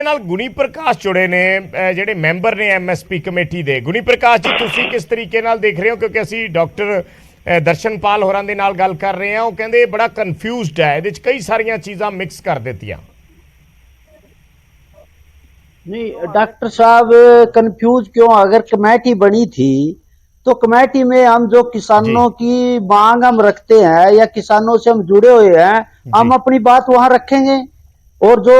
ਨਾਲ ਗੁਣੀ ਪ੍ਰਕਾਸ਼ ਜੁੜੇ ਨੇ ਜਿਹੜੇ ਮੈਂਬਰ ਨੇ ਐਮਐਸਪੀ ਕਮੇਟੀ ਦੇ। ਗੁਣੀ ਪ੍ਰਕਾਸ਼ ਜੀ, ਤੁਸੀਂ ਕਿਸ ਤਰੀਕੇ ਨਾਲ ਦੇਖ ਰਹੇ ਹੋ? ਕਿਉਂਕਿ ਅਸੀਂ ਡਾਕਟਰ ਦਰਸ਼ਨਪਾਲ ਹੋਰਾਂ ਦੇ ਨਾਲ ਗੱਲ ਕਰ ਰਹੇ ਹਾਂ, ਉਹ ਕਹਿੰਦੇ ਬੜਾ ਕਨਫਿਊਜ਼ਡ ਹੈ, ਇਹਦੇ 'ਚ ਕਈ ਸਾਰੀਆਂ ਚੀਜ਼ਾਂ ਮਿਕਸ कर ਦਿੱਤੀਆਂ। नहीं डॉक्टर साहब कंफ्यूज क्यों? अगर कमेटी बनी थी तो कमेटी में हम जो किसानों की मांग हम रखते हैं या किसानों से हम जुड़े हुए हैं, हम अपनी बात वहां रखेंगे। और जो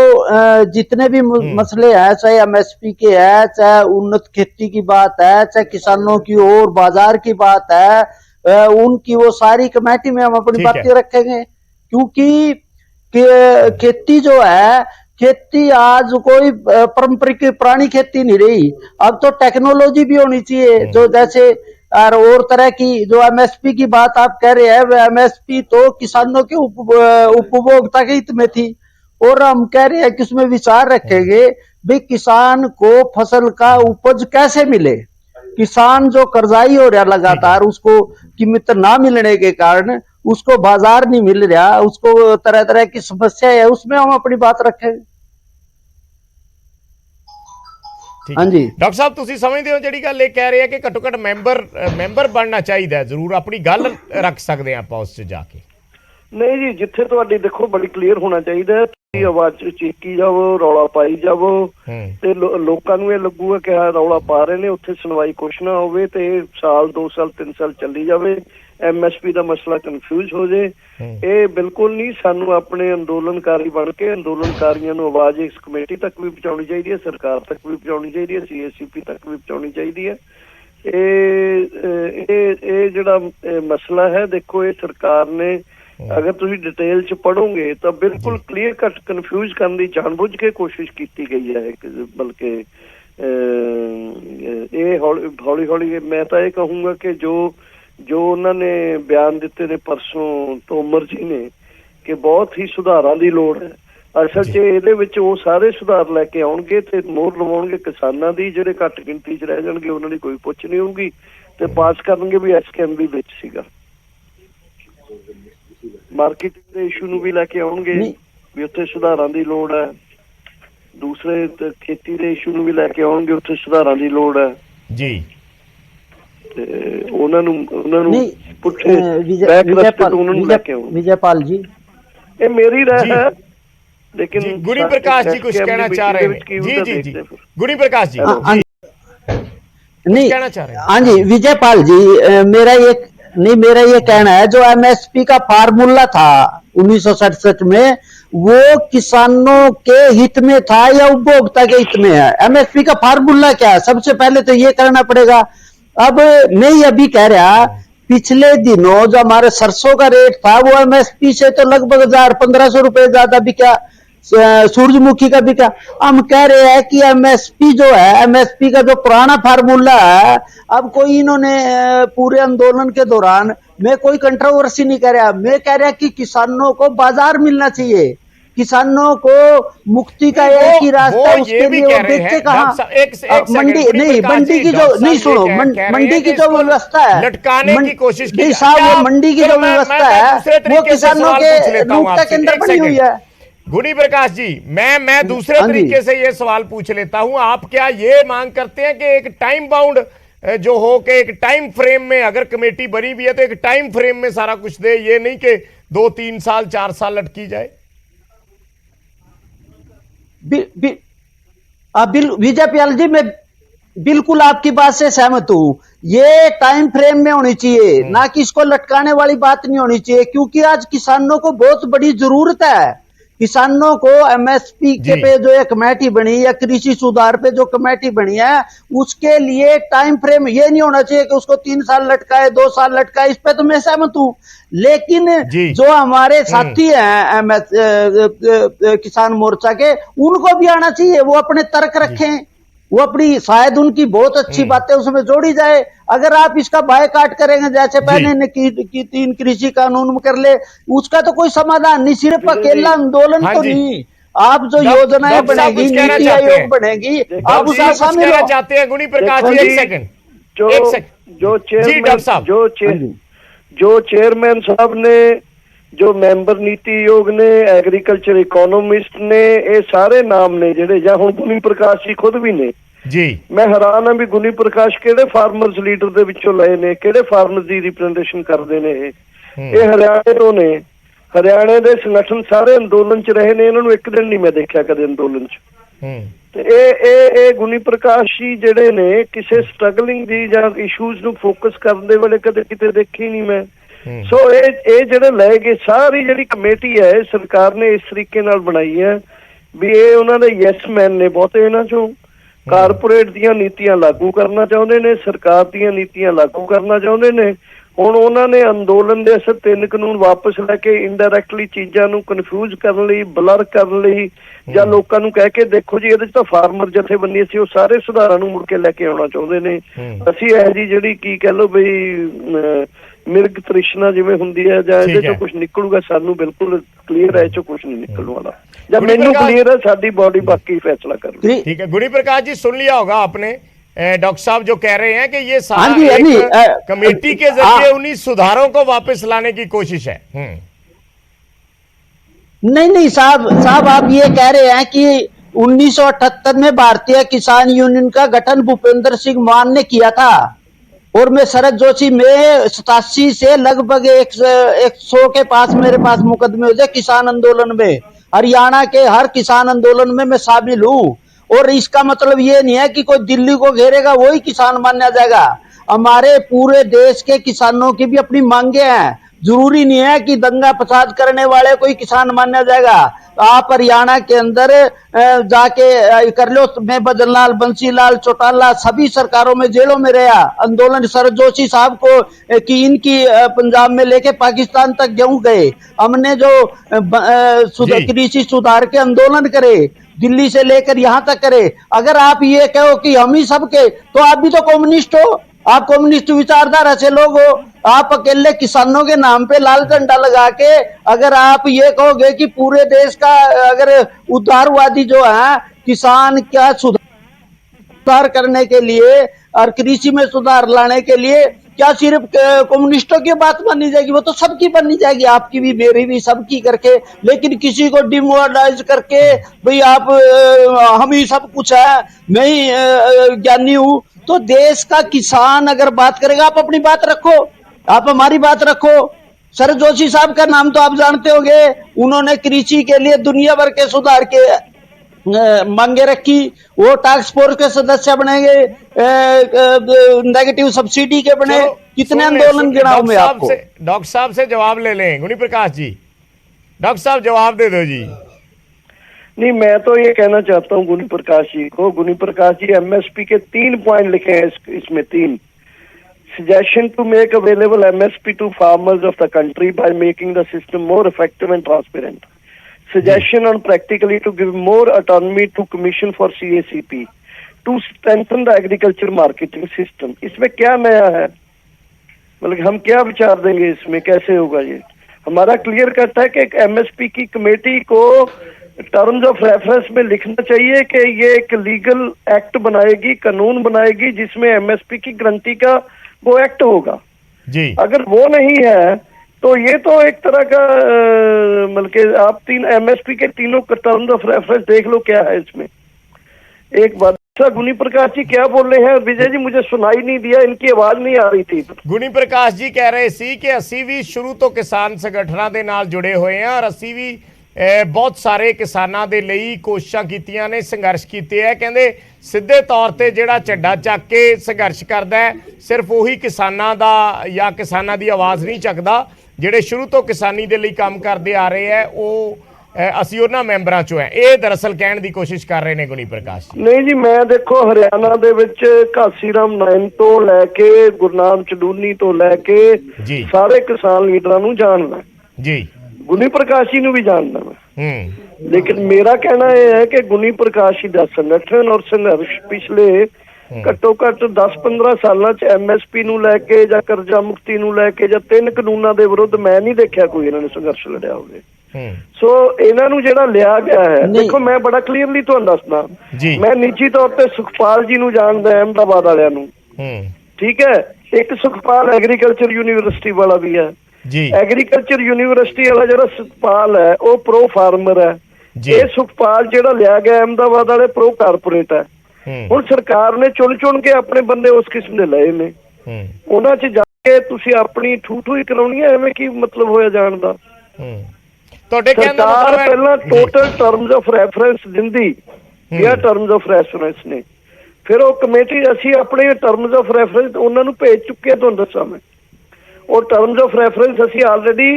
जितने भी मसले हैं, चाहे एमएसपी के हैं, चाहे उन्नत खेती की बात है, चाहे किसानों की और बाजार की बात है, उनकी वो सारी कमेटी में हम अपनी बातें रखेंगे। क्योंकि खेती जो है, खेती आज कोई पारंपरिक पुरानी खेती नहीं रही, अब तो टेक्नोलॉजी भी होनी चाहिए। जो जैसे और तरह की जो एमएसपी की बात आप कह रहे हैं, वो एमएसपी तो किसानों के उपभोक्ता के हित में थी, और हम कह रहे हैं कि उसमें विचार रखेंगे भाई किसान को फसल का उपज कैसे मिले। किसान जो कर्जाई हो रहा लगातार, उसको कीमत ना मिलने के कारण उसको बाजार नहीं मिल रहा, उसको तरह तरह की समस्या है, उसमें हम अपनी बात रखेंगे। हाँ जी डॉक्टर साहब, तुसी समझते हो जिहड़ी गल कह रहे हैं कि घट्टो घट्ट मैंबर बनना चाहिए, जरूर अपनी गल रख सकते हैं आप उस च जाके? नहीं जी, जिथे तुहाडी देखो बड़ी क्लीयर होना चाहिए, आवाज चीकी जावो, रौला पाई जावो ते लोकां नूं इह लगूगा कि रौला पा रहे ने, उत्थे सुनवाई कुछ ना होवे ते साल 2 साल 3 साल चली जावे, एमएसपी का मसला कन्फ्यूज हो जाए। ये बिल्कुल नहीं, सानू अपने अंदोलनकारी बन के अंदोलनकारियों को आवाज इस कमेटी तक भी पहुंचानी चाहिए, सरकार तक भी पहुंचानी चाहिए, सीएससीपी तक भी पहुंचानी चाहिए। ये जिहड़ा मसला है, देखो ये सरकार ने अगर तुम डिटेल च पढ़ोगे तो बिल्कुल क्लीयर कट कन्फ्यूज करने की जानबूझ के कोशिश की गई है। बल्कि ये हौली हौली मैं तो ये कहूँगा कि जो उन्होंने बयान दिते ने परसों तोमर जी ने कि बहुत ही सुधारां दी लोड़ है, असल च इहदे विच वो सारे सुधार लैके आउणगे ते मोहर लवाउणगे किसानां दी, जिहड़े घट गिणती च रह जाणगे उन्हां दी कोई पुੱਛ नहीं होगी, ते पास करनगे भी एसकेएमबी विच सीगा। मार्केट दे इशू नूं भी लैके आउणगे भी उत्थे सुधारां दी लोड़ है, दूसरे खेती दे इशू नूं भी लैके आउणगे उत्थे सुधारां दी लोड़ है जी। विजयपाल जी, ये मेरी राय है, लेकिन गुणी प्रकाश जी कुछ कहना चाह रहे हैं? जी गुणी प्रकाश जी नहीं कहना चाह रहे हैं? हाँ जी विजयपाल जी, मेरा ये कहना है, जो एमएसपी का फार्मूला था 1967 में, वो किसानों के हित में था या उपभोक्ता के हित में है? एमएसपी का फार्मूला क्या है, सबसे पहले तो ये करना पड़ेगा। अब मैं ये अभी कह रहा, पिछले दिनों जो हमारे सरसों का रेट था वो एमएसपी से तो लगभग 1000-1500 रुपए ज्यादा बिका, सूरजमुखी का बिका। हम कह रहे हैं कि एमएसपी जो है, एमएसपी का जो पुराना फार्मूला है, अब कोई इन्होंने पूरे आंदोलन के दौरान, मैं कोई कंट्रोवर्सी नहीं कह रहा, मैं कह रहा कि किसानों को बाजार मिलना चाहिए, किसानों को मुक्ति का एक ही रास्ता, उसके लिए वो बेचे कहाँ? मंडी नहीं, मंडी की जो नहीं, सुनो, मंडी की जो व्यवस्था है, लटकाने की कोशिश नहीं साहब, वो मंडी की जो व्यवस्था है वो किसानों के नुकता के अंदर बनी हुई है। गुणी प्रकाश जी, मैं दूसरे तरीके से ये सवाल पूछ लेता हूं, आप क्या ये मांग करते हैं कि एक टाइम बाउंड जो हो, कि एक टाइम फ्रेम में अगर कमेटी बनी भी है तो एक टाइम फ्रेम में सारा कुछ दे, ये नहीं कि 2-3 साल 4 साल लटकी जाए? विजयपाल जी, मैं बिल्कुल आपकी बात से सहमत हूं, ये टाइम फ्रेम में होनी चाहिए, ना कि इसको लटकाने वाली बात नहीं होनी चाहिए। क्योंकि आज किसानों को बहुत बड़ी जरूरत है, किसानों को एमएसपी के पे जो एक कमेटी बनी या कृषि सुधार पे जो कमेटी बनी है, उसके लिए टाइम फ्रेम ये नहीं होना चाहिए कि उसको 3 साल लटकाए, 2 साल लटकाए, इस पे तो मैं सहमत हूं। लेकिन जो हमारे साथी हैं किसान मोर्चा के, उनको भी आना चाहिए, वो अपने तर्क रखें, वो अपनी, शायद उनकी बहुत अच्छी बातें उसमें जोड़ी जाए। अगर आप इसका बायकाट करेंगे, जैसे पहले ने की 3 कृषि कानून कर ले, उसका तो कोई समाधान नहीं, सिर्फ अकेला आंदोलन तो नहीं, आप जो योजनाएं बनेगी, नीति आयोग बनेगी, आप उसमें शामिल हो। चाहते हैं गुणी प्रकाश जी, एक सेकंड, जो चेयरमैन साहब ने जो मैंबर नीति आयोग ने, एग्रीकल्चर इकोनॉमिस्ट ने, ये सारे नाम ने जिहड़े, जां हुण गुनी प्रकाश जी खुद भी ने जी। मैं हैरान हाँ भी गुनी प्रकाश किहड़े फार्मर्स लीडर दे विचों लए ने, किहड़े फार्मर्स दी रिप्रजेंटेशन करदे ने। ये हरियाणे तो ने, हरियाणे दे संगठन सारे अंदोलन च रहे ने, इन्हां नूं एक दिन नहीं मैं देखिया कदे अंदोलन च। ते ए गुनी प्रकाश जी जिहड़े ने किसी स्ट्रगलिंग दी जां इशूज नूं फोकस करन दे वेले कदे किते देखी नहीं मैं। सो ये जिहड़े लै गए सारी जिहड़ी कमेटी है सरकार ने इस तरीके नाल बनाई है भी ये उन्हां दे यस मैन ने बहुते इन्हां चों कारपोरेट दीयां नीतियां लागू करना चाहुंदे ने, सरकार दीयां नीतियां लागू करना चाहुंदे ने। हुण उन्हां ने अंदोलन दे असर 3 कानून वापस लैके इनडायरैक्टली चीज़ां नूं कन्फ्यूज करन लई, ब्लर करन लई ਜਾਂ ਲੋਕਾਂ ਨੂੰ ਕਹਿ ਕੇ ਦੇਖੋ ਜੀ ਇਹਦੇ ਚ ਤਾਂ ਫਾਰਮਰ ਜਥੇਬੰਦੀਆਂ ਸੀ ਉਹ ਸਾਰੇ ਸੁਧਾਰਾਂ ਨੂੰ ਮੁੜ ਕੇ ਲੈ ਕੇ ਆਉਣਾ ਚਾਹੁੰਦੇ ਨੇ। ਅਸੀਂ ਇਹ ਜੀ ਜਿਹੜੀ ਕੀ ਕਹਿ ਲਓ ਬਈ ਮਿਰਗ ਤ੍ਰਿਸ਼ਨਾ ਜਿਵੇਂ ਹੁੰਦੀ ਹੈ ਜਾਂ ਇਹਦੇ ਚੋਂ ਕੁਝ ਨਿਕਲੂਗਾ ਸਾਨੂੰ ਬਿਲਕੁਲ ਕਲੀਅਰ ਹੈ, ਇਹ ਚੋਂ ਕੁਝ ਨਹੀਂ ਨਿਕਲਣ ਵਾਲਾ ਜਾਂ ਮੈਨੂੰ ਕਲੀਅਰ ਹੈ, ਸਾਡੀ ਬਾਡੀ ਬਾਕੀ फैसला कर रही है। ठीक है गुनी प्रकाश जी, सुन लिया होगा आपने डॉक्टर साहब जो कह रहे हैं कि ये सारा कमेटी के जरिए उन्हीं सुधारों को वापस लाने की कोशिश है। नहीं साहब आप ये कह रहे हैं कि 1978 में भारतीय किसान यूनियन का गठन भूपेंद्र सिंह मान ने किया था और मैं शरद जोशी में 87 से लगभग 100 के पास मेरे पास मुकदमे हो गए किसान आंदोलन में। हरियाणा के हर किसान आंदोलन में मैं शामिल हूँ और इसका मतलब ये नहीं है कि कोई दिल्ली को घेरेगा वही किसान माना जाएगा। हमारे पूरे देश के किसानों की भी अपनी मांगे हैं, जरूरी नहीं है कि दंगा फसाद करने वाले कोई किसान माना जाएगा। आप हरियाणा के अंदर जाके कर लो, मैं बदनलाल, बंसीलाल, चौटाला सभी सरकारों में जेलों में रहा। आंदोलन शरद जोशी साहब को कि इनकी पंजाब में लेके पाकिस्तान तक क्यों गए। हमने जो कृषि सुधार के आंदोलन करे दिल्ली से लेकर यहाँ तक करे। अगर आप ये कहो कि हम ही सबके, तो आप भी तो कम्युनिस्ट हो, आप कम्युनिस्ट विचारधारा से लोग हो। आप अकेले किसानों के नाम पे लाल झंडा लगा के अगर आप ये कहोगे कि पूरे देश का अगर उदारवादी जो है किसान क्या सुधार करने के लिए और कृषि में सुधार लाने के लिए क्या सिर्फ कम्युनिस्टों की बात मानी जाएगी, वो तो सबकी बननी जाएगी, आपकी भी मेरी भी सबकी करके। लेकिन किसी को डिमोरलाइज करके भाई आप हम ही सब कुछ है, मैं ही ज्ञानी हूं, तो देश का किसान अगर बात करेगा आप अपनी बात रखो, आप हमारी बात रखो। शरद जोशी साहब का नाम तो आप जानते होंगे, उन्होंने कृषि के लिए दुनिया भर के सुधार के मांगे रखी, वो टास्क फोर्स के सदस्य बनेंगे, नेगेटिव सब्सिडी के बने, कितने आंदोलन गिनाऊं मैं आपको। डॉक्टर साहब से जवाब ले लें गुनी प्रकाश जी, डॉक्टर साहब जवाब दे दो जी। नहीं मैं तो ये कहना चाहता हूँ गुनी प्रकाश जी को, गुनी प्रकाश जी एमएसपी के 3 पॉइंट लिखे हैं इसमें 3 suggestion to make available MSP to farmers of the country by making the system more effective and transparent. Suggestion on practically to give more autonomy to Commission for CACP to strengthen the agriculture marketing system. इसमें क्या नया है, मतलब हम क्या विचार देंगे इसमें, कैसे होगा ये। हमारा क्लियर कट है कि एक एमएसपी की कमेटी को टर्म्स ऑफ रेफरेंस में लिखना चाहिए कि ये एक लीगल एक्ट बनाएगी, कानून बनाएगी जिसमें एमएसपी की गारंटी का वो एक्ट होगा जी। अगर वो नहीं है तो ये तो एक तरह का मतलब आप 3 एमएसपी के तीनों टर्म्स ऑफ रेफरेंस देख लो क्या है इसमें। एक बात गुनी प्रकाश जी क्या बोल रहे हैं विजय जी, मुझे सुनाई नहीं दिया, इनकी आवाज नहीं आ रही थी। गुनी प्रकाश जी कह रहे सी कि असी भी शुरू तो किसान संगठनों के नाल जुड़े हुए हैं और असी भी बहुत सारे किसानों के लिए कोशिशां कीतियां ने, संघर्ष किए है। कहते सीधे तौर पर जिहड़ा झंडा चक के संघर्ष करता है सिर्फ उही किसानों का या किसानों की आवाज़ नहीं चकदा, जिहड़े शुरू तो किसानी के लिए काम करते आ रहे हैं वो असी उन्हां मैंबरां चों है। ये दरअसल कहने की कोशिश कर रहे हैं गुनी प्रकाश जी। नहीं जी, मैं देखो हरियाणा दे विच घासी राम नायन तो लैके गुरनाम चडूनी तो लैके सारे किसान लीडरां नूं जानदा जी, गुनी प्रकाश जी नूं भी जानदा मैं। लेकिन मेरा कहना यह है कि गुनी प्रकाश जी दा संगठन और संघर्ष पिछले घट्टो घट 10-15 सालों च एमएसपी नूं लैके जां करजा मुक्ति नूं लैके जां 3 कानूनां दे विरुद्ध मैं नहीं देखिया कोई इन्हां ने संघर्ष लड़िया होवे। सो इन्हां नूं जिहड़ा लिया गया है, देखो मैं बड़ा क्लीयरली तुहानूं दसदा, मैं निजी तौर पर सुखपाल जी नूं जानदा अहमदाबाद वालियां नूं, ठीक है। एक सुखपाल एग्रीकल्चर यूनिवर्सिटी वाला भी है, जी एग्रीकल्चर यूनिवर्सिटी वाला जो सुखपाल है वो प्रो फार्मर है, ये सुखपाल जो लिया गया अहमदाबाद वाले प्रो कारपोरेट है। ਹੁਣ ਸਰਕਾਰ ਨੇ ਚੁਣ ਕੇ ਆਪਣੇ ਬੰਦੇ ਉਸ ਕਿਸਮ ਦੇ ਲਏ ਨੇ, ਉਹਨਾਂ 'ਚ ਜਾ ਕੇ ਤੁਸੀਂ ਆਪਣੀ ਠੂਠੂ ਹੀ ਕਰਾਉਣੀ ਹੈ, ਐਵੇਂ ਕੀ ਮਤਲਬ ਹੋਇਆ ਜਾਣ ਦਾ। ਤੁਹਾਡੇ ਕਹਿਣ ਦਾ ਸਰਕਾਰ ਮਤਲਬ ਪਹਿਲਾਂ ਟੋਟਲ ਟਰਮਸ ਆਫ ਰੈਫਰੈਂਸ ਦਿੰਦੀ ਜਾਂ ਟਰਮਸ ਆਫ ਰੈਫਰੈਂਸ ਨੇ, ਫਿਰ ਉਹ ਕਮੇਟੀ ਅਸੀਂ ਆਪਣੇ ਟਰਮਸ ਆਫ ਰੈਫਰੈਂਸ ਉਹਨਾਂ ਨੂੰ ਭੇਜ ਚੁੱਕੇ, ਤੁਹਾਨੂੰ ਦੱਸਾਂ ਮੈਂ ਉਹ ਟਰਮਸ ਆਫ ਰੈਫਰੈਂਸ ਅਸੀਂ ਆਲਰੇਡੀ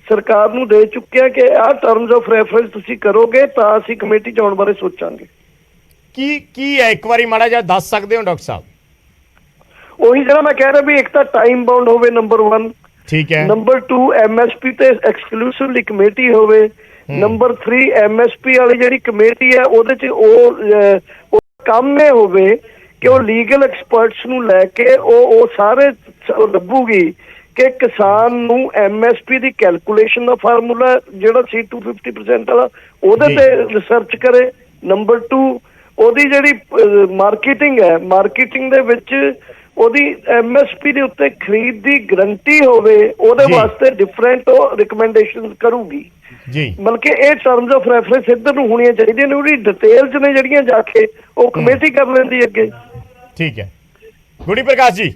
ਸਰਕਾਰ ਨੂੰ ਦੇ ਚੁੱਕੇ ਕਿ ਆਹ ਟਰਮਸ ਆਫ ਰੈਫਰੈਂਸ ਤੁਸੀਂ ਕਰੋਗੇ ਤਾਂ ਅਸੀਂ ਕਮੇਟੀ 'ਚ ਆਉਣ ਬਾਰੇ ਸੋਚਾਂਗੇ। ਕੀ ਹੈ ਇੱਕ ਵਾਰੀ ਮਾੜਾ ਜਿਹਾ ਦੱਸ ਸਕਦੇ ਹੋ ਡਾਕਟਰ ਸਾਹਿਬ? ਉਹੀ ਜਿਹੜਾ ਮੈਂ ਕਹਿ ਰਿਹਾ ਵੀ ਇੱਕ ਤਾਂ ਟਾਈਮ ਬਾਉਂਡ ਹੋਵੇ ਨੰਬਰ 1, ਠੀਕ ਹੈ, ਨੰਬਰ 2 ਐਮਐਸਪੀ ਤੇ ਐਕਸਕਲੂਸਿਵਲੀ ਕਮੇਟੀ ਹੋਵੇ, ਨੰਬਰ 3 ਐਮਐਸਪੀ ਵਾਲੀ ਜਿਹੜੀ ਕਮੇਟੀ ਹੈ ਉਹਦੇ 'ਚ ਉਹ ਕੰਮ ਇਹ ਹੋਵੇ ਕਿ ਉਹ ਲੀਗਲ ਐਕਸਪਰਟਸ ਨੂੰ ਲੈ ਕੇ ਉਹ ਸਾਰੇ ਲੱਭੂਗੀ ਕਿ ਕਿਸਾਨ ਨੂੰ ਐਮਐਸਪੀ ਦੀ ਕੈਲਕੂਲੇਸ਼ਨ ਦਾ ਫਾਰਮੂਲਾ ਜਿਹੜਾ ਸੀ 250% ਵਾਲਾ ਉਹਦੇ ਤੇ ਰਿਸਰਚ ਕਰੇ। ਨੰਬਰ 2 ਉਹਦੀ ਜਿਹੜੀ ਮਾਰਕੀਟਿੰਗ ਹੈ, ਮਾਰਕੀਟਿੰਗ ਦੇ ਵਿੱਚ ਉਹਦੀ ਐਮਐਸਪੀ ਦੇ ਉੱਤੇ ਖਰੀਦ ਦੀ ਗਰੰਟੀ ਹੋਵੇ, ਉਹਦੇ ਵਾਸਤੇ ਡਿਫਰੈਂਟ ਉਹ ਰਿਕਮੈਂਡੇਸ਼ਨ ਕਰੂਗੀ ਜੀ। ਬਲਕਿ ਇਹ ਟਰਮਸ ਆਫ ਰੈਫਰੈਂਸ ਇੱਧਰ ਨੂੰ ਹੋਣੀਆਂ ਚਾਹੀਦੀਆਂ ਨੇ, ਉਹਦੀ ਡਿਟੇਲਸ ਨੇ ਜਿਹੜੀਆਂ ਜਾ ਕੇ ਉਹ ਕਮੇਟੀ ਕਰ ਲੈਂਦੀ ਅੱਗੇ। ठीक है, गुणी प्रकाश जी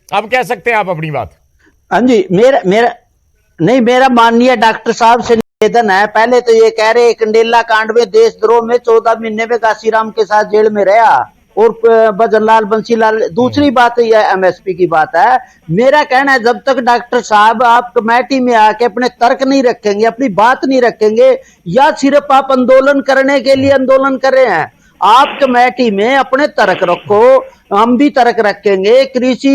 अब कह सकते हैं आप अपनी बात। हाँ जी, मेरा माननीय डॉक्टर साहब से निवेदन है, पहले तो ये कह रहे कंडेला कांड में देशद्रोह में 14 महीने में काशीराम के साथ जेल में रहा और भजनलाल बंसीलाल। दूसरी बात यह एमएसपी की बात है, मेरा कहना है जब तक डॉक्टर साहब आप कमेटी में आके अपने तर्क नहीं रखेंगे, अपनी बात नहीं रखेंगे, या सिर्फ आप आंदोलन करने के लिए आंदोलन कर रहे हैं, आप कमेटी में अपने तर्क रखो, हम भी तर्क रखेंगे, कृषि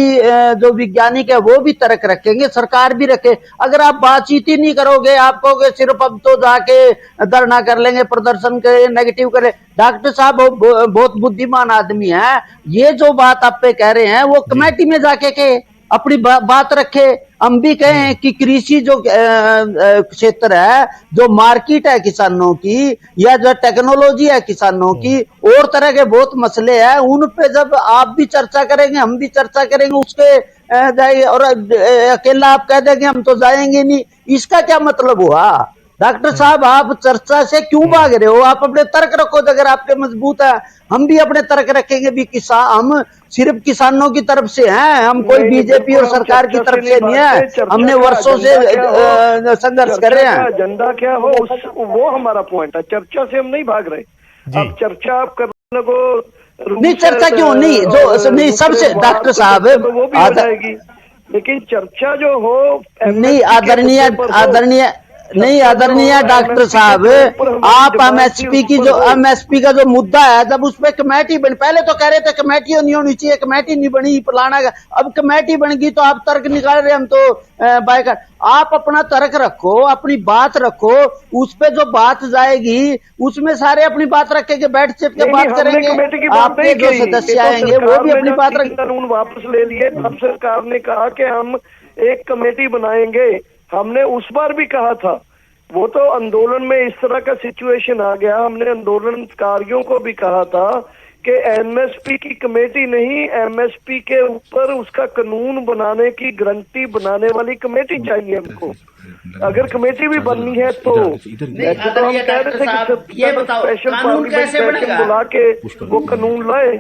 जो वैज्ञानिक है वो भी तर्क रखेंगे, सरकार भी रखे। अगर आप बातचीत ही नहीं करोगे, आप कहोगे सिर्फ अब तो जाके धरना कर लेंगे, प्रदर्शन करें, नेगेटिव करें। डॉक्टर साहब बहुत बुद्धिमान आदमी है, ये जो बात आप पे कह रहे हैं वो कमेटी में जाके कहे, अपनी बात रखे। हम भी कहें कि कृषि जो क्षेत्र है, जो मार्केट है किसानों की, या जो टेक्नोलॉजी है किसानों की, और तरह के बहुत मसले हैं, उन पे जब आप भी चर्चा करेंगे, हम भी चर्चा करेंगे, उसके जाइए। और अकेला आप कह देंगे हम तो जाएंगे नहीं, इसका क्या मतलब हुआ? डॉक्टर साहब आप चर्चा से क्यों भाग रहे हो? आप अपने तर्क रखो, अगर आपके मजबूत है हम भी अपने तर्क रखेंगे। भी किसान, हम सिर्फ किसानों की तरफ से हैं, हम कोई बीजेपी और सरकार की तरफ से नहीं है, हमने वर्षों से संघर्ष कर रहे हैं। एजेंडा क्या हो वो हमारा पॉइंट है, चर्चा से हम नहीं भाग रहे। अब चर्चा आप करने लगो, नहीं चर्चा क्यों नहीं, जो नहीं सबसे डॉक्टर साहब वो भी हो जाएगी, लेकिन चर्चा जो हो नहीं आदरणीय डॉक्टर साहब, आप एमएसपी का जो मुद्दा है, जब उसमें कमेटी बनी, पहले तो कह रहे थे कमेटी नहीं होनी चाहिए, कमेटी नहीं बनी फलाना का, अब कमेटी बन गई तो आप तर्क निकाल रहे हम तो बाइकाट। आप अपना तर्क रखो, अपनी बात रखो, उस पे जो बात जाएगी उसमें सारे अपनी बात रखेंगे, बैठ चिट के बात करेंगे। आपके जो सदस्य आएंगे वो भी अपनी बात रखेंगे। कानून वापस ले लिए, तब सरकार ने कहा कि हम एक कमेटी बनाएंगे। हमने उस बार भी कहा था, वो तो आंदोलन में इस तरह का सिचुएशन आ गया, हमने आंदोलनकारियों को भी कहा था कि एमएसपी की कमेटी नहीं, एमएसपी के ऊपर उसका कानून बनाने की गारंटी बनाने वाली कमेटी चाहिए हमको। अगर कमेटी भी बननी है तो ऐसे तो हम कह रहे थे कि स्पेशल पार्लियामेंट बुला के वो कानून लाए,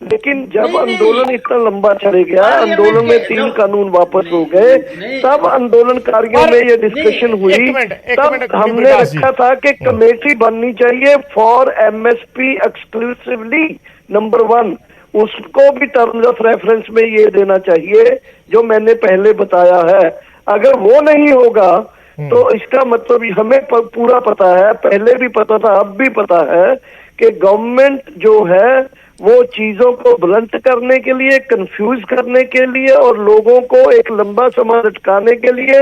लेकिन जब आंदोलन इतना लंबा चले गया, आंदोलन में 3 कानून वापस हो गए, तब आंदोलनकारियों में ये डिस्कशन हुई, तब हमने रखा था कि कमेटी बननी चाहिए फॉर एमएसपी एक्सक्लूसिवली नंबर 1। उसको भी टर्म्स ऑफ रेफरेंस में ये देना चाहिए जो मैंने पहले बताया है। अगर वो नहीं होगा तो इसका मतलब हमें पूरा पता है, पहले भी पता था, अब भी पता है कि गवर्नमेंट जो है वो चीजों को ब्लंट करने के लिए, कंफ्यूज करने के लिए और लोगों को एक लंबा समय लटकाने के लिए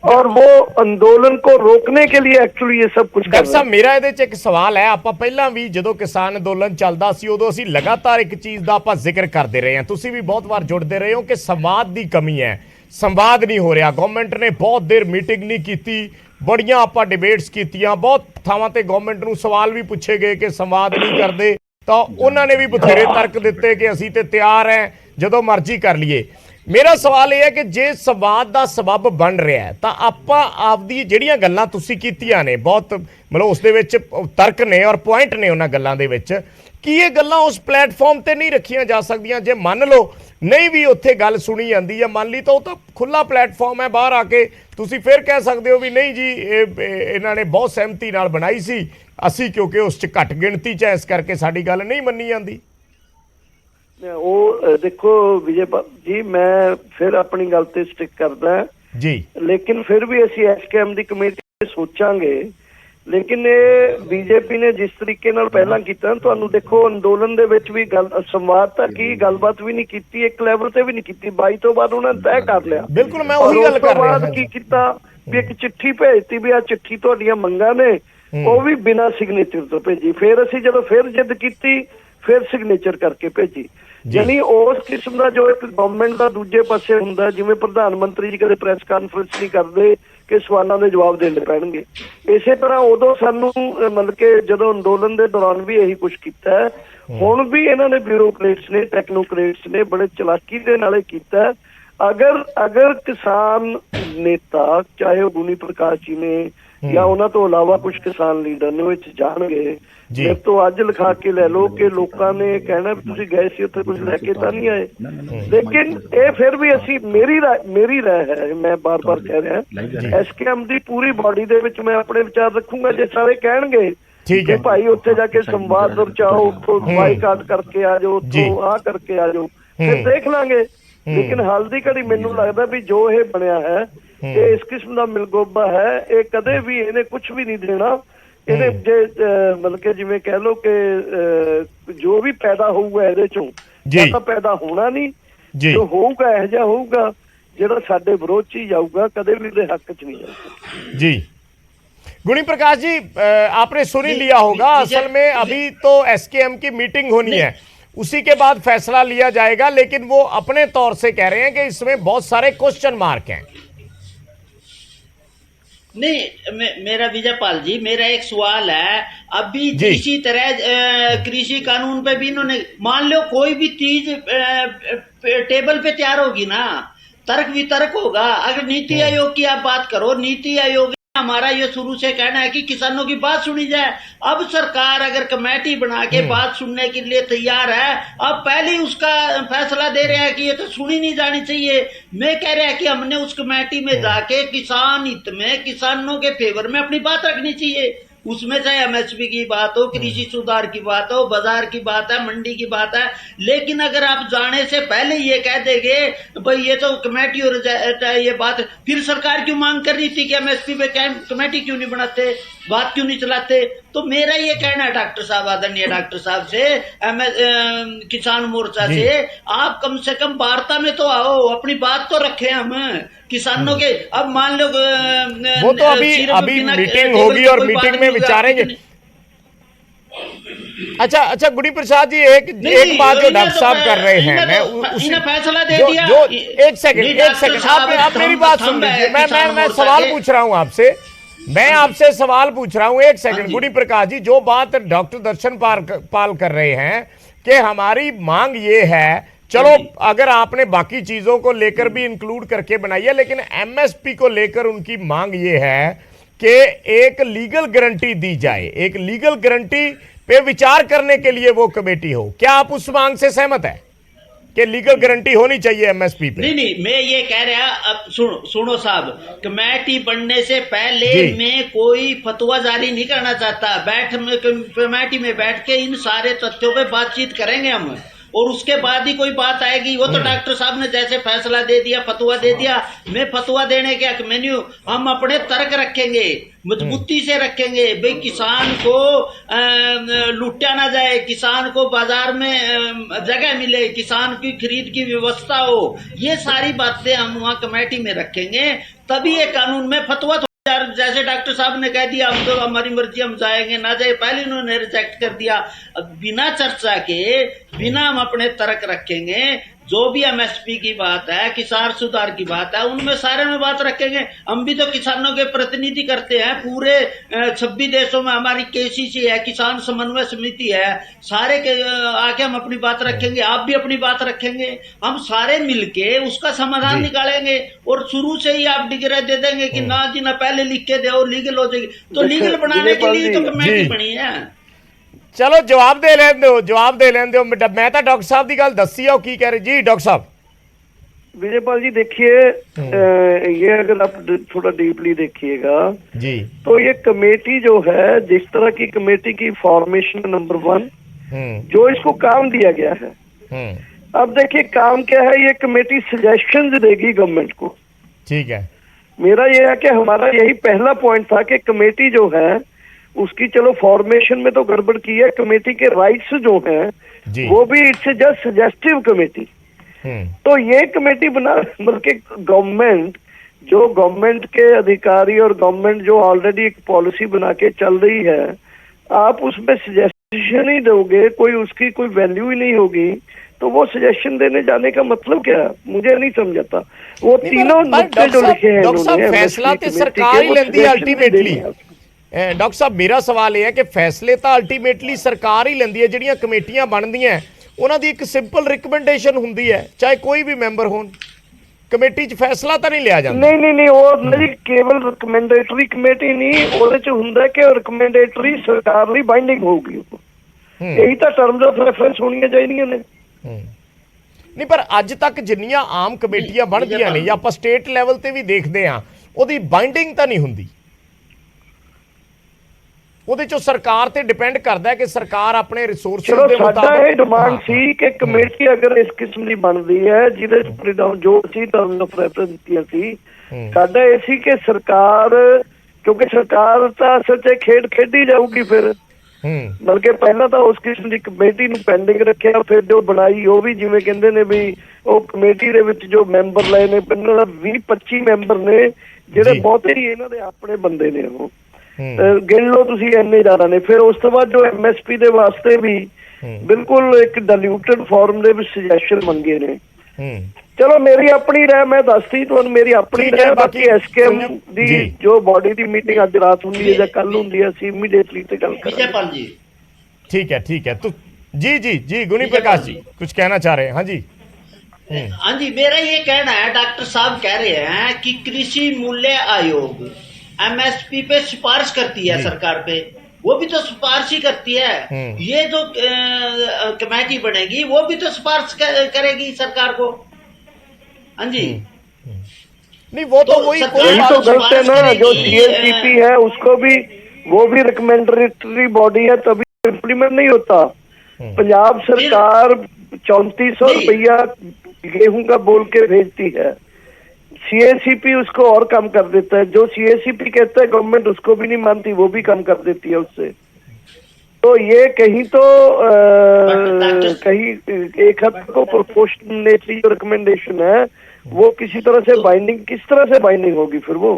और वो ਅੰਦੋਲਨ को रोकने के लिए एक्चुअली ये सब कुछ। ਡਾਕਟਰ ਸਾਹਿਬ ਮੇਰਾ ਇਹਦੇ 'ਚ ਇੱਕ ਸਵਾਲ ਹੈ, ਆਪਾਂ ਪਹਿਲਾਂ ਵੀ ਜਦੋਂ ਕਿਸਾਨ ਅੰਦੋਲਨ ਚੱਲਦਾ ਸੀ ਉਦੋਂ ਅਸੀਂ ਲਗਾਤਾਰ ਇੱਕ ਚੀਜ਼ ਦਾ ਆਪਾਂ ਜ਼ਿਕਰ ਕਰਦੇ ਰਹੇ ਹਾਂ, ਤੁਸੀਂ ਵੀ ਬਹੁਤ ਵਾਰ ਜੁੜਦੇ ਰਹੇ ਹੋ ਕਿ ਸੰਵਾਦ ਦੀ ਕਮੀ ਹੈ, ਸੰਵਾਦ ਨਹੀਂ ਹੋ ਰਿਹਾ। ਗਵਰਨਮੈਂਟ ਨੇ ਬਹੁਤ ਦੇਰ ਮੀਟਿੰਗ ਨਹੀਂ ਕੀਤੀ, ਬੜੀਆਂ ਆਪਾਂ ਡਿਬੇਟਸ ਕੀਤੀਆਂ, ਬਹੁਤ ਥਾਵਾਂ ਤੇ ਗਵਰਨਮੈਂਟ ਨੂੰ ਸਵਾਲ ਵੀ ਪੁੱਛੇ ਗਏ ਕਿ ਸੰਵਾਦ ਨਹੀਂ ਕਰਦੇ, ਤਾਂ ਉਹਨਾਂ ਨੇ ਵੀ ਬਥੇਰੇ ਤਰਕ ਦਿੱਤੇ ਕਿ ਅਸੀਂ ਤੇ ਤਿਆਰ ਹੈ ਜਦੋਂ ਮਰਜ਼ੀ ਕਰ ਲਈਏ। ਮੇਰਾ ਸਵਾਲ ਇਹ ਹੈ ਕਿ ਜੇ ਸੰਵਾਦ ਦਾ ਸਬੱਬ ਬਣ ਰਿਹਾ ਹੈ ਤਾਂ ਆਪਾਂ ਆਪਦੀ ਜਿਹੜੀਆਂ ਗੱਲਾਂ ਤੁਸੀਂ ਕੀਤੀਆਂ ਨੇ ਬਹੁਤ ਮਤਲਬ ਉਸ ਦੇ ਵਿੱਚ ਤਰਕ ਨੇ ਔਰ ਪੁਆਇੰਟ ਨੇ ਉਹਨਾਂ ਗੱਲਾਂ ਦੇ ਵਿੱਚ, ਕੀ ਇਹ ਗੱਲਾਂ ਉਸ ਪਲੇਟਫਾਰਮ ਤੇ ਨਹੀਂ ਰੱਖੀਆਂ ਜਾ ਸਕਦੀਆਂ? ਜੇ ਮੰਨ ਲਓ ਨਹੀਂ ਵੀ ਉੱਥੇ ਗੱਲ ਸੁਣੀ ਜਾਂਦੀ ਹੈ ਮੰਨ ਲਈ, ਤਾਂ ਉਹ ਤਾਂ ਖੁੱਲਾ ਪਲੇਟਫਾਰਮ ਹੈ, ਬਾਹਰ ਆ ਕੇ ਤੁਸੀਂ ਫਿਰ ਕਹਿ ਸਕਦੇ ਹੋ ਵੀ ਨਹੀਂ ਜੀ ਇਹਨਾਂ ਨੇ ਬਹੁਤ ਸਹਿਮਤੀ ਨਾਲ ਬਣਾਈ ਸੀ, ਅਸੀਂ ਕਿਉਂਕਿ ਉਸ 'ਚ ਘੱਟ ਗਿਣਤੀ 'ਚ ਇਸ ਕਰਕੇ ਸਾਡੀ ਗੱਲ ਨਹੀਂ ਮੰਨੀ ਜਾਂਦੀ। ਉਹ ਦੇਖੋ ਵਿਜੇ ਜੀ, ਮੈਂ ਫਿਰ ਆਪਣੀ ਗੱਲ ਤੇ ਸਟਿਕ ਕਰਦਾ ਜੀ, ਲੇਕਿਨ ਫਿਰ ਵੀ ਅਸੀਂ ਐਸਕੇਐਮ ਦੀ ਕਮੇਟੀ ਸੋਚਾਂਗੇ। ਲੇਕਿਨ ਇਹ ਬੀਜੇਪੀ ਨੇ ਜਿਸ ਤਰੀਕੇ ਨਾਲ ਪਹਿਲਾਂ ਕੀਤਾ, ਤੁਹਾਨੂੰ ਦੇਖੋ ਅੰਦੋਲਨ ਦੇ ਵਿੱਚ ਵੀ ਗੱਲ ਸੰਵਾਦ ਤਾਂ ਕੀ ਗੱਲਬਾਤ ਵੀ ਨਹੀਂ ਕੀਤੀ, ਇੱਕ ਲੈਵਲ ਤੇ ਵੀ ਨਹੀਂ ਕੀਤੀ। 22 ਤੋਂ ਬਾਅਦ ਉਹਨਾਂ ਨੇ ਤੈਅ ਕਰ ਲਿਆ। ਬਿਲਕੁਲ, ਮੈਂ ਉਹੀ ਗੱਲ ਕਰ ਰਿਹਾ ਹਾਂ। ਕੀ ਕੀਤਾ ਵੀ ਇੱਕ ਚਿੱਠੀ ਭੇਜਤੀ ਵੀ ਆ ਚਿੱਠੀ ਤੁਹਾਡੀਆਂ ਮੰਗਾਂ ਨੇ, ਉਹ ਵੀ ਬਿਨਾਂ ਸਿਗਨੇਚਰ ਤੋਂ ਭੇਜੀ। ਫਿਰ ਅਸੀਂ ਜਦੋਂ ਫਿਰ ਜਿੱਦ ਕੀਤੀ ਫਿਰ ਸਿਗਨੇਚਰ ਕਰਕੇ ਭੇਜੀ। ਯਾਨੀ ਉਸ ਕਿਸਮ ਦਾ ਜੋ ਇੱਕ ਗਵਰਨਮੈਂਟ ਦਾ ਦੂਜੇ ਪਾਸੇ ਹੁੰਦਾ, ਜਿਵੇਂ ਪ੍ਰਧਾਨ ਮੰਤਰੀ ਜੀ ਕਦੇ ਪ੍ਰੈਸ ਕਾਨਫਰੰਸ ਨਹੀਂ ਕਰਦੇ ਕਿ ਸਵਾਲਾਂ ਦੇ ਜਵਾਬ ਦੇਣੇ ਪੈਣਗੇ, ਇਸੇ ਤਰ੍ਹਾਂ ਉਦੋਂ ਸਾਨੂੰ ਮਤਲਬ ਕਿ ਜਦੋਂ ਅੰਦੋਲਨ ਦੇ ਦੌਰਾਨ ਵੀ ਇਹੀ ਕੁਝ ਕੀਤਾ ਹੈ। ਹੁਣ ਵੀ ਇਹਨਾਂ ਨੇ ਬਿਊਰੋਕਰੇਟਸ ਨੇ, ਟੈਕਨੋਕਰੇਟਸ ਨੇ ਬੜੇ ਚਲਾਕੀ ਦੇ ਨਾਲ ਕੀਤਾ। ਅਗਰ ਕਿਸਾਨ ਨੇਤਾ ਚਾਹੇ ਉਹ ਗੁਨੀ ਪ੍ਰਕਾਸ਼ ਜੀ ਨੇ ਜਾਂ ਉਹਨਾਂ ਤੋਂ ਇਲਾਵਾ ਕੁਝ ਕਿਸਾਨ ਲੀਡਰ ਨੇ ਵਿੱਚ ਜਾਣਗੇ, ਮੇਰੇ ਤੋਂ ਅੱਜ ਲਿਖਾ ਕੇ ਲੈ ਲਓ ਕਿ ਲੋਕਾਂ ਨੇ ਕਹਿਣਾ ਵੀ ਤੁਸੀਂ ਗਏ ਸੀ ਉੱਥੇ ਕੁਝ ਲੈ ਕੇ ਤਾਂ ਨਹੀਂ ਆਏ। ਲੇਕਿਨ ਇਹ ਫਿਰ ਵੀ ਅਸੀਂ ਮੇਰੀ ਰਾਏ ਹੈ, ਮੈਂ ਬਾਰ-ਬਾਰ ਕਹਿ ਰਿਹਾ, ਐਸਕੇਐਮ ਦੀ ਪੂਰੀ ਬਾਡੀ ਦੇ ਵਿੱਚ ਮੈਂ ਆਪਣੇ ਵਿਚਾਰ ਰੱਖੂੰਗਾ। ਜੇ ਸਾਰੇ ਕਹਿਣਗੇ ਕਿ ਭਾਈ ਉੱਥੇ ਜਾ ਕੇ ਸੰਵਾਦ ਰਚਾਓ, ਉੱਥੋਂ ਬਾਈਕਾਟ ਕਰਕੇ ਆ ਜਾਓ, ਉੱਥੋਂ ਆਹ ਕਰਕੇ ਆ ਜਾਓ, ਫਿਰ ਦੇਖ ਲਾਂਗੇ। ਲੇਕਿਨ ਹਾਲ ਦੀ ਘੜੀ ਮੈਨੂੰ ਲੱਗਦਾ ਵੀ ਜੋ ਇਹ ਬਣਿਆ ਹੈ ਇਹ ਇਸ ਕਿਸਮ ਦਾ ਮਿਲਗੋਬਾ ਹੈ, ਇਹ ਕਦੇ ਵੀ ਇਹਨੇ ਕੁਝ ਵੀ ਨਹੀਂ ਦੇਣਾ। ਇਹਦੇ ਜੇ ਮਤਲਬ ਕਿ ਜਿਵੇਂ ਕਹਿ ਲਓ ਕਿ ਜੋ ਵੀ ਪੈਦਾ ਹੋਊਗਾ ਇਹਦੇ ਚੋਂ ਤਾਂ ਪੈਦਾ ਹੋਣਾ ਨਹੀਂ, ਜੋ ਹੋਊਗਾ ਇਹੋ ਜਿਹਾ ਹੋਊਗਾ ਜਿਹੜਾ ਸਾਡੇ ਵਿਰੋਧ 'ਚ ਹੀ ਜਾਊਗਾ, ਕਦੇ ਵੀ ਇਹਦੇ हक 'ਚ नहीं जाएगा। जी, गुणी प्रकाश जी, आपने सुन ही लिया होगा, असल में अभी तो एसकेएम की मीटिंग होनी है, उसी के बाद फैसला लिया जाएगा, लेकिन वो अपने तौर से कह रहे हैं कि इसमें बहुत सारे क्वेश्चन मार्क हैं। नहीं, मेरा विजयपाल जी, मेरा एक सवाल है, अभी इसी तरह कृषि कानून पे भी इन्होंने मान लो कोई भी चीज टेबल पे तैयार होगी ना, तर्क वितर्क होगा। अगर नीति आयोग की आप बात करो, नीति आयोग हमारा ये शुरू से कहना है कि किसानों की बात सुनी जाए। अब सरकार अगर कमेटी बना के बात सुनने के लिए तैयार है, अब पहले ही उसका फैसला दे रहे हैं कि ये तो सुनी नहीं जानी चाहिए। मैं कह रहा है कि हमने उस कमेटी में जाके किसान हित में, किसानों के फेवर में अपनी बात रखनी चाहिए। उसमें चाहे एमएसपी की बात हो, कृषि सुधार की बात हो, बाजार की बात है, मंडी की बात है। लेकिन अगर आप जाने से पहले ये कह देंगे भाई ये तो कमेटी हो ये बात, फिर सरकार क्यों मांग कर रही थी कि एमएसपी पे कमेटी क्यों नहीं बनाते, बात क्यों नहीं चलाते? तो मेरा ये कहना है डॉक्टर साहब, आदरणीय डॉक्टर साहब से, किसान मोर्चा से, आप कम से कम वार्ता में तो आओ, अपनी बात तो रखें हम किसानों के। अब मान लो वो तो अभी मीटिंग होगी और मीटिंग में विचारेंगे। अच्छा गुणी प्रसाद जी, एक बात जो डॉक्टर साहब कर रहे हैं, मैं उसी फैसला दे दिया। जो एक सेकंड आप मेरी बात सुन लीजिए, मैं सवाल पूछ रहा हूं आपसे, मैं आपसे सवाल पूछ रहा हूं। एक सेकंड गुणी प्रकाश जी, जो बात डॉक्टर दर्शन पाल कर रहे हैं कि हमारी मांग ये है, चलो अगर आपने बाकी चीजों को लेकर भी इंक्लूड करके बनाई है, लेकिन एमएसपी को लेकर उनकी मांग ये है कि एक लीगल गारंटी दी जाए, एक लीगल गारंटी पे विचार करने के लिए वो कमेटी हो। क्या आप उस मांग से सहमत है कि लीगल गारंटी होनी चाहिए एमएसपी पे? नहीं, मैं ये कह रहा, अब सुनो साहब, कमेटी बनने से पहले मैं कोई फतवा जारी नहीं करना चाहता। कमेटी में बैठ के इन सारे तथ्यों पे बातचीत करेंगे हम, और उसके बाद ही कोई बात आएगी। वो तो डॉक्टर साहब ने जैसे फैसला दे दिया, फतवा दे दिया, मैं फतवा देने के हक में नहीं हूं। हम अपने तर्क रखेंगे, मजबूती से रखेंगे, भाई किसान को लूटा ना जाए, किसान को बाजार में जगह मिले, किसान की खरीद की व्यवस्था हो, ये सारी बातें हम वहाँ कमेटी में रखेंगे। तभी ये कानून में फतवा, जैसे डॉक्टर साहब ने कह दिया हम तो हमारी मर्जी, हम जाएंगे ना जाए, पहले उन्होंने रिजेक्ट कर दिया। बिना चर्चा के, बिना हम अपने तर्क रखेंगे, जो भी एमएसपी की बात है, किसान सुधार की बात है, उनमें सारे में बात रखेंगे। हम भी तो किसानों के प्रतिनिधि करते हैं। पूरे 26 देशों में हमारी केसीसी है, किसान समन्वय समिति है, सारे के आके हम अपनी बात रखेंगे, आप भी अपनी बात रखेंगे, हम सारे मिलके उसका समाधान निकालेंगे। और शुरू से ही आप डिग्री दे देंगे कि ना जी ना पहले लिख के दो, लीगल हो जाएगी। तो लीगल बनाने के लिए तो कमेटी बनी है। चलो जवाब दे लें दो, जवाब दे लें दो। मैं तो डॉक्टर साहब की गल दसी है, की कह रहे जी डॉक्टर साहब। विजयपाल जी देखिए, ये अगर आप थोड़ा डीपली देखिएगा जी, तो ये कमेटी जो है, जिस तरह की कमेटी की फॉर्मेशन नंबर 1, जो इसको काम दिया गया है, अब देखिए काम क्या है, ये कमेटी सजेशंस देगी गवर्नमेंट को। ठीक है, मेरा ये है कि हमारा यही पहला पॉइंट था कि कमेटी जो है उसकी, चलो फॉर्मेशन में तो गड़बड़ की है, कमेटी के राइट्स जो हैं वो भी इट्स जस्ट सजेस्टिव कमेटी। तो ये कमेटी बना, बल्कि गवर्नमेंट, जो गवर्नमेंट के अधिकारी और गवर्नमेंट जो ऑलरेडी एक पॉलिसी बना के चल रही है, आप उसमें सजेशन ही दोगे, कोई उसकी कोई वैल्यू ही नहीं होगी, तो वो सजेशन देने जाने का मतलब क्या है, मुझे नहीं समझाता। वो तीनों नुक्ते जो लिखे हैं इन्होंने, फैसला तो सरकार ही लेती है अल्टीमेटली। डॉक्टर साहब मेरा सवाल यह है कि फैसले तो अल्टीमेटली सरकार ही लेंदी है। ਜਿਹੜੀਆਂ ਕਮੇਟੀਆਂ ਬਣਦੀਆਂ ਉਹਨਾਂ ਦੀ ਇੱਕ ਸਿੰਪਲ ਰਿਕਮੈਂਡੇਸ਼ਨ ਹੁੰਦੀ ਹੈ, ਚਾਹੇ ਕੋਈ ਵੀ ਮੈਂਬਰ ਹੋਣ, ਕਮੇਟੀ 'ਚ ਫੈਸਲਾ ਤਾਂ ਨਹੀਂ ਲਿਆ ਜਾਂਦਾ। ਨਹੀਂ ਉਹ ਨਹੀਂ, ਕੇਵਲ ਰਿਕਮੈਂਡੇਟਰੀ ਕਮੇਟੀ ਨਹੀਂ, ਉਹਦੇ 'ਚ ਹੁੰਦਾ ਕਿ ਰਿਕਮੈਂਡੇਟਰੀ ਸਰਕਾਰ ਲਈ ਬਾਈਂਡਿੰਗ ਹੋਊਗੀ। ਇਹੀ ਤਾਂ ਟਰਮਸ ਆਫ ਰੈਫਰੈਂਸ ਹੋਣੀਆਂ ਚਾਹੀਦੀਆਂ ਨੇ। ਨਹੀਂ, ਪਰ ਅੱਜ ਤੱਕ ਜਿੰਨੀਆਂ ਆਮ ਕਮੇਟੀਆਂ ਬਣਦੀਆਂ ਨੇ ਜਾਂ ਆਪਾਂ ਸਟੇਟ ਲੈਵਲ ਤੇ ਵੀ ਦੇਖਦੇ ਆ, ਉਹਦੀ ਬਾਈਂਡਿੰਗ ਤਾਂ ਨਹੀਂ ਹੁੰਦੀ। ਉਹਦੇ ਚੋਂ ਸਰਕਾਰ ਤੇ ਡਿਪੈਂਡ ਕਰਦਾ ਹੈ ਕਿ ਸਰਕਾਰ ਆਪਣੇ ਰਿਸੋਰਸਿਸ ਦੇ ਮੁਤਾਬਕ। ਸਾਡਾ ਇਹ ਡਿਮਾਂਡ ਸੀ ਕਿ ਕਮੇਟੀ ਅਗਰ ਇਸ ਕਿਸਮ ਦੀ ਬਣਦੀ ਹੈ ਜਿਹਦੇ ਜੋ ਅਸੀਂ ਟਰਮਸ ਆਫ ਰੈਫਰੈਂਸ ਦਿੱਤੀਆਂ ਸੀ, ਸਾਡਾ ਇਹ ਸੀ ਕਿ ਸਰਕਾਰ, ਕਿਉਂਕਿ ਸਰਕਾਰ ਤਾਂ ਅਸਲ 'ਚ ਖੇਡ ਖੇਡੀ ਜਾਊਗੀ ਫਿਰ, ਬਲਕਿ ਪਹਿਲਾਂ ਤਾਂ ਉਸ ਕਿਸਮ ਦੀ ਕਮੇਟੀ ਨੂੰ ਪੈਂਡਿੰਗ ਰੱਖਿਆ, ਫਿਰ ਜੋ ਬਣਾਈ ਉਹ ਵੀ ਜਿਵੇਂ ਕਹਿੰਦੇ ਨੇ ਵੀ ਉਹ ਕਮੇਟੀ ਦੇ ਵਿੱਚ ਜੋ ਮੈਂਬਰ ਲਏ ਨੇ, ਇਹਨਾਂ ਦਾ 20-25 ਮੈਂਬਰ ਨੇ ਜਿਹੜੇ ਬਹੁਤੇ ਹੀ ਇਹਨਾਂ ਦੇ ਆਪਣੇ ਬੰਦੇ ਨੇ, ਉਹ ਗਿਣ ਲਓ ਤੁਸੀਂ, ਇੰਨੇ ਜ਼ਿਆਦਾ ਨੇ। ਫਿਰ ਉਸ ਤੋਂ ਬਾਅਦ ਜੋ ਐਮਐਸਪੀ ਦੇ ਵਾਸਤੇ ਵੀ ਬਿਲਕੁਲ ਇੱਕ ਡਾਇਲੂਟਡ ਫਾਰਮ ਦੇ ਵਿੱਚ ਸੁਜੈਸ਼ਨ ਮੰਗੇ ਨੇ। ਚਲੋ ਮੇਰੀ ਆਪਣੀ ਰਾਏ ਮੈਂ ਦੱਸਤੀ ਤੁਹਾਨੂੰ, ਮੇਰੀ ਆਪਣੀ ਰਾਏ। ਬਾਕੀ ਐਸਕੇਐਮ ਦੀ ਜੋ ਬॉडी ਦੀ ਮੀਟਿੰਗ ਅੱਜ ਰਾਤ ਹੁੰਦੀ ਹੈ ਜਾਂ ਕੱਲ ਹੁੰਦੀ ਹੈ, ਅਸੀਂ ਇਮੀਡੀਏਟਲੀ ਤੇ ਗੱਲ ਕਰਾਂਗੇ। ठीक है। तो जी गुनी प्रकाश जी कुछ कहना चाह रहे हैं? हाँ जी, मेरा ये कहना है, डॉक्टर साहब कह रहे हैं कि कृषि मूल्य आयोग एमएसपी पे सिफारिश करती है सरकार पे, वो भी तो सिफारिश ही करती है। ये जो कमेटी बनेगी वो भी तो सिफारिश करेगी सरकार को। हाँ जी, नहीं वो तो वही तो गलत है ना, जो सीएसीपी है उसको भी, वो भी रिकमेंडरी बॉडी है, तभी इम्प्लीमेंट नहीं होता। पंजाब सरकार 3400 रुपया गेहूं का बोल के भेजती है, सीएसीपी उसको और कम कर देता है। जो सीएसीपी कहता है गवर्नमेंट उसको भी नहीं मानती, वो भी कम कर देती है उससे। तो ये कहीं तो कहीं एक हद को प्रोपोर्शनेटली जो रिकमेंडेशन है वो किसी तरह से बाइंडिंग, किस तरह से बाइंडिंग होगी फिर वो।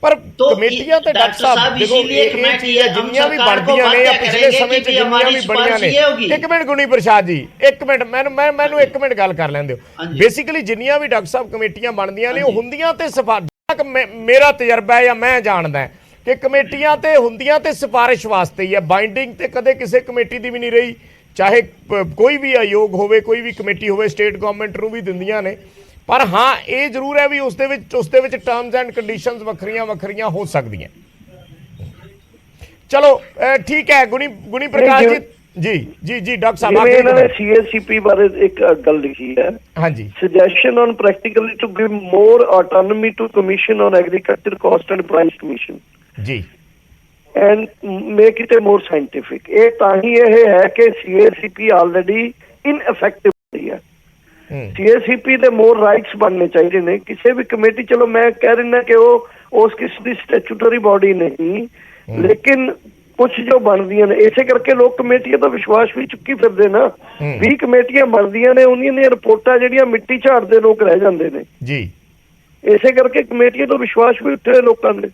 पर कमेटियां तो डॉक्टर साहब देखो ये चीज है, जिन्नियां भी बढ़दियां ने या पिछले समय च जिन्नियां भी बढ़ियां ने। एक मिनट गुनी प्रसाद जी, एक मिनट मैनू एक मिनट गल कर लैन दिओ। बेसिकली जिन्नियां भी डॉक्टर साहब कमेटियां बनदियां ने ਉਹ ਹੁੰਦੀਆਂ ਤੇ ਸਿਫਾਰਿਸ਼, ਮੇਰਾ ਤਜਰਬਾ ਹੈ ਜਾਂ ਮੈਂ ਜਾਣਦਾ ਕਿ ਕਮੇਟੀਆਂ ਤੇ ਹੁੰਦੀਆਂ ਤੇ ਸਿਫਾਰਿਸ਼ ਵਾਸਤੇ ਹੀ ਹੈ, ਬਾਈਂਡਿੰਗ ਤੇ ਕਦੇ ਕਿਸੇ ਕਮੇਟੀ ਦੀ ਵੀ ਨਹੀਂ ਰਹੀ, ਚਾਹੇ ਕੋਈ ਵੀ ਆਯੋਗ ਹੋਵੇ, ਕੋਈ ਵੀ ਕਮੇਟੀ ਹੋਵੇ, ਸਟੇਟ ਗਵਰਨਮੈਂਟ ਨੂੰ ਵੀ ਦਿੰਦੀਆਂ ਨੇ। पर हाँ ये जरूर है भी उसदे विच टर्म्स एंड कंडीशंस वखरियां हो सकदियां। चलो ठीक है गुनी प्रकाश जी डॉक्टर साहब इन्होंने सीएसीपी बारे एक गल लिखी है। हाँ जी, suggestion on practically to give more autonomy to commission on agriculture cost and price commission जी and make it a more scientific. ये ताही ये है कि सीएसीपी ऑलरेडी इनइफेक्टिव है। सीएसीपी ਦੇ ਮੋਰ ਰਾਈਟਸ ਬਣਨੇ ਚਾਹੀਦੇ ਨੇ ਕਿਸੇ ਵੀ ਕਮੇਟੀ। ਚਲੋ ਮੈਂ ਕਹਿ ਰਿਹਾ ਕਿ ਉਹ ਉਸ ਕਿਸਮ ਦੀ ਸਟੈਚੂਟਰੀ ਬॉडी ਨਹੀਂ, ਲੇਕਿਨ ਕੁਝ ਜੋ ਬਣਦੀਆਂ ਨੇ, ਇਸੇ ਕਰਕੇ ਲੋਕ ਕਮੇਟੀਆਂ ਦਾ ਵਿਸ਼ਵਾਸ ਵੀ ਚੁੱਕੀ ਫਿਰਦੇ ਨਾ। 20 ਕਮੇਟੀਆਂ ਬਣਦੀਆਂ ਨੇ, ਉਹਨਾਂ ਦੀਆਂ ਰਿਪੋਰਟਾਂ ਜਿਹੜੀਆਂ ਮਿੱਟੀ ਝਾੜਦੇ ਲੋਕ ਰਹਿ ਜਾਂਦੇ ਨੇ ਜੀ। ਇਸੇ ਕਰਕੇ ਕਮੇਟੀਆਂ ਤੋਂ ਵਿਸ਼ਵਾਸ ਵੀ ਉੱਠੇ ਲੋਕਾਂ ਦੇ।